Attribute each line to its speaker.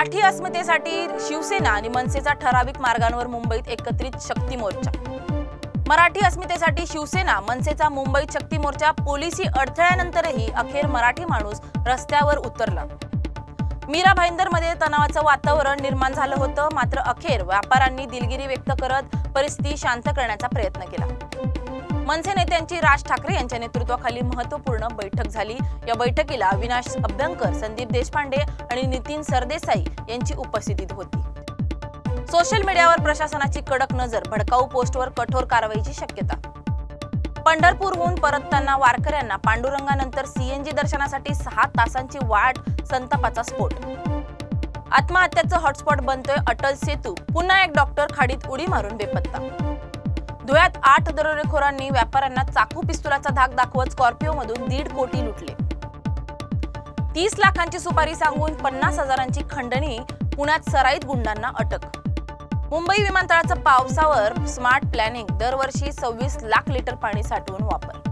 Speaker 1: मराठी अस्मितेसाठी शिवसेना आणि मनसेचा ठराविक मार्गांवर मुंबईत एकत्रित शक्ती मोर्चा। मराठी अस्मितेसाठी शिवसेना मनसेचा मुंबईत शक्ती मोर्चा। पोलिसी अडथळ्यानंतरही अखेर मराठी माणूस रस्त्यावर उतरला। मीरा भाईंदरमध्ये तणावाचं वातावरण निर्माण झालं होतं, मात्र अखेर व्यापाऱ्यांनी दिलगिरी व्यक्त करत परिस्थिती शांत करण्याचा प्रयत्न केला। मनसे नेत्यांची राज ठाकरे यांच्या नेतृत्वाखाली महत्त्वपूर्ण बैठक झाली। या बैठकीला अविनाश अभ्यंकर, संदीप देशपांडे आणि नितीन सरदेसाई यांची उपस्थिती होती। सोशल मीडियावर प्रशासनाची कडक नजर, भडकाऊ पोस्टवर कठोर कारवाईची शक्यता। पंढरपूरहून परतताना वारकऱ्यांना पांडुरंगानंतर सीएनजी दर्शनासाठी 6 तासांची वाट, संतापाचा स्फोट। आत्महत्याचं हॉटस्पॉट बनतोय अटल सेतू, पुन्हा एक डॉक्टर खाडीत उडी मारून बेपत्ता। धुळ्यात 8 दरोडेखोरांनी व्यापाऱ्यांना चाकू पिस्तुलाचा धाक दाखवत स्कॉर्पिओमधून 1.5 कोटी लुटले। 30 लाखांची सुपारी सांगून 50,000ची खंडणी, पुण्यात सराईत गुंडांना अटक। मुंबई विमानतळाचं पावसावर स्मार्ट प्लॅनिंग, दरवर्षी 26 लाख लिटर पाणी साठवून वापर।